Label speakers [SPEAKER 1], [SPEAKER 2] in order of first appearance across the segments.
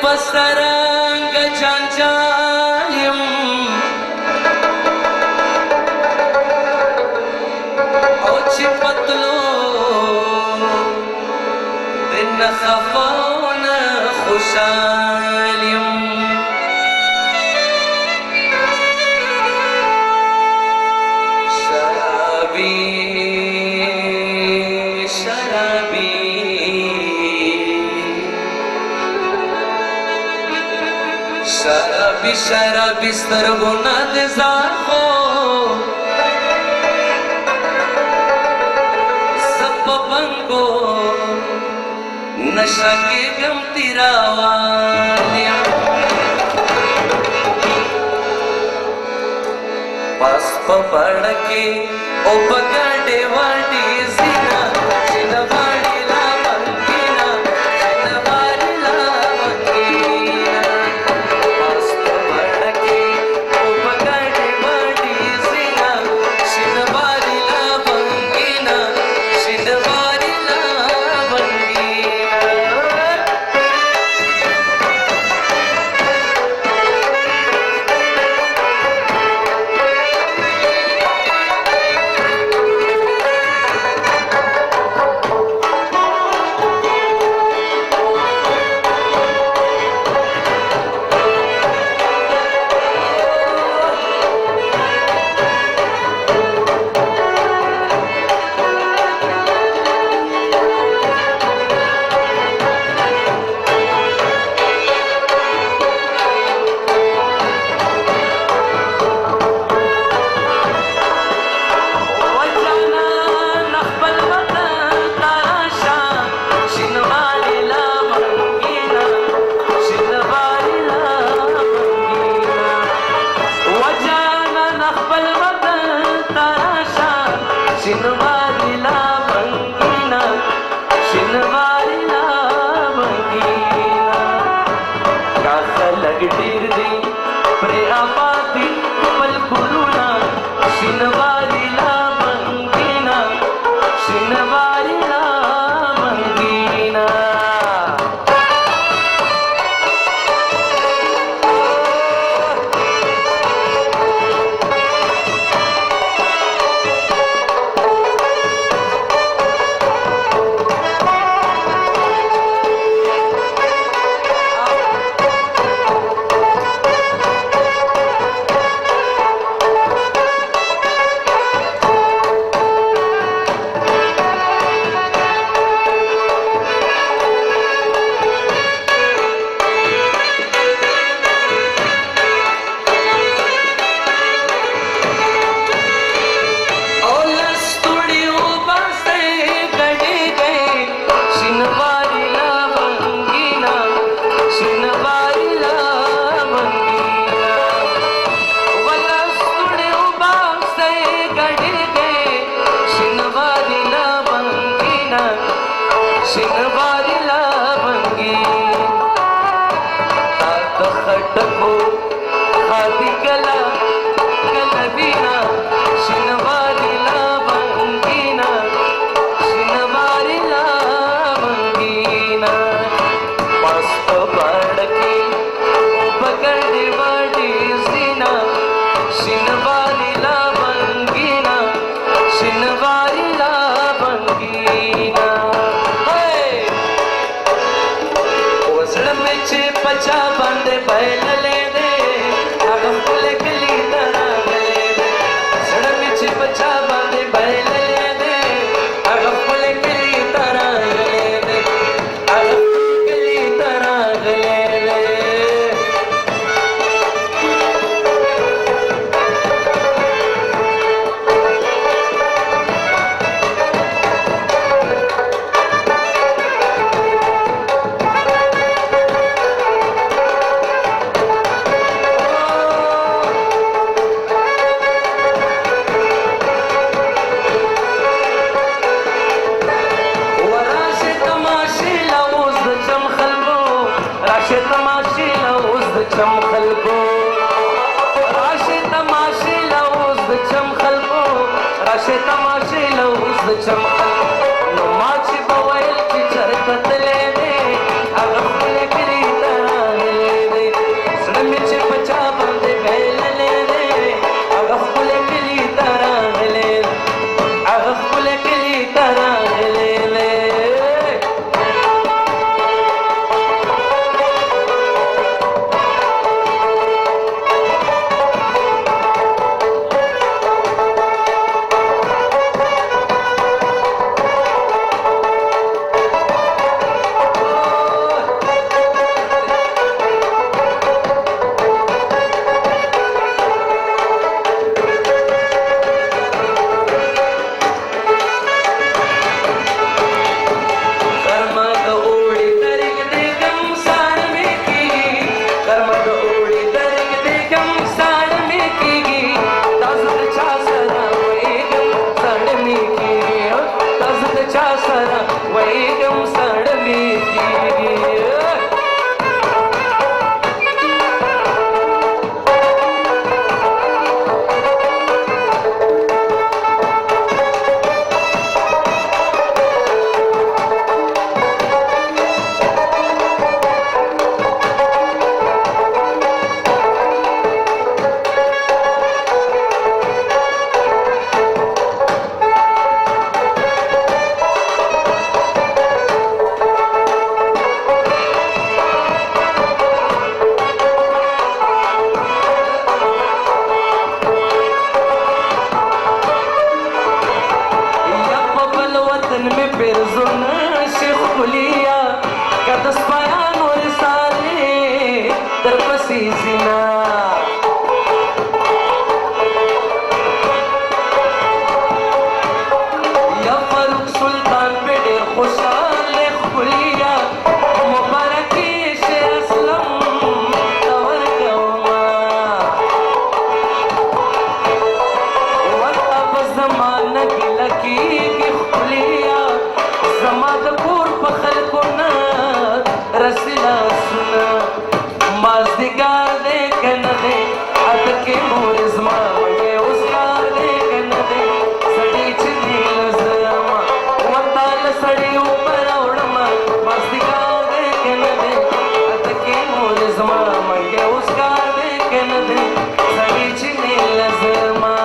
[SPEAKER 1] پسرنگ جنجالیم او چی پتلو دن خفاون خوشالیم शराबी शराबी स्तरगुना दे जाखो सब बंगो नशा के गम तिरावालिया पास पड़ के ओ पगड़े वाटी जीना وطن میں پیرزون شیخ کلیا کدس بیان و رسالے در پسی زنا یا فاروق سلطان پہ دیر خوشحال کلیا مبارکی شیر اسلم دور کوما وقت اب زمانہ کی لکی کی خلیا زمان پور پخل کنا رسلا سنا مازدگار دے کن دے ادکی مور زمان مگے اسکار دے کن دے سڑی چنی لزما وطال سڑی اوپر اوڑما مازدگار دے کن دے ادکی مور زمان مگے اسکار دے کن دے سڑی چنی لزما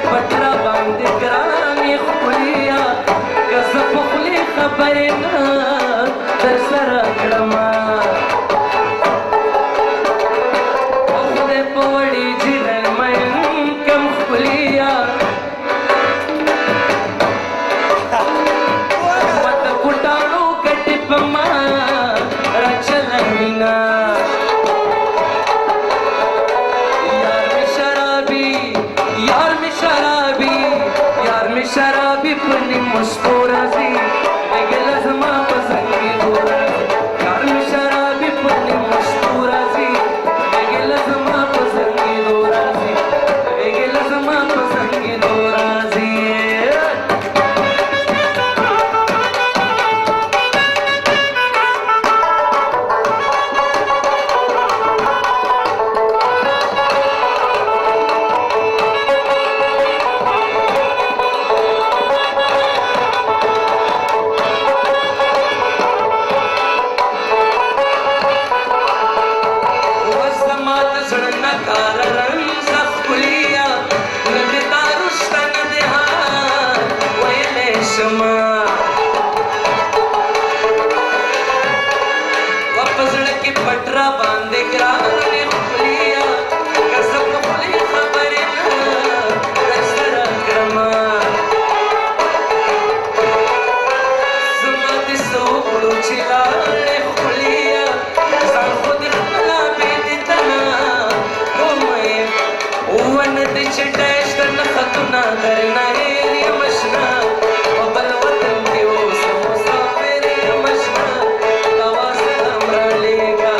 [SPEAKER 1] پٹرا باندھ گرانی خلیا کسب خلی خبرنا در سر کڑما خود پوڑی جنن من کم خلیا مت کٹانو کٹی پما رچلمینا شرابی پنی مشکورازی بگل زما پسنگی دورازی یار میں شرابی پنی مشکورازی بگل زما پسنگی دورازی بگل زما پسنگی دورازی پٹرا باندھ گرانے خلیا کسب خلی خبرنا رسر کرما زما دی سوکڑو چلانے خلیا سان خود خلا بیدتنا گومے اوان دی چٹیشتن خطنا کرنا ایلی مشنا وبل وطن کی وہ سموسا پیری مشنا دوا سلام رالے گا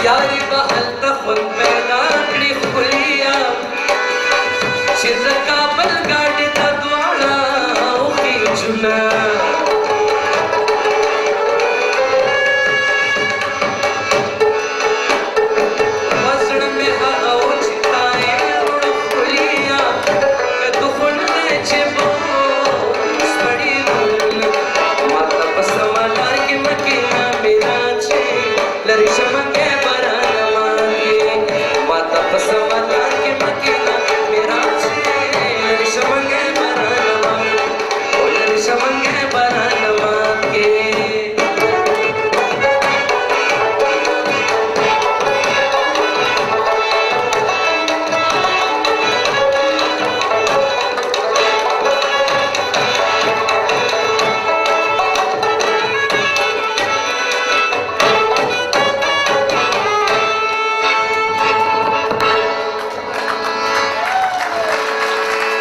[SPEAKER 1] یاری با التخن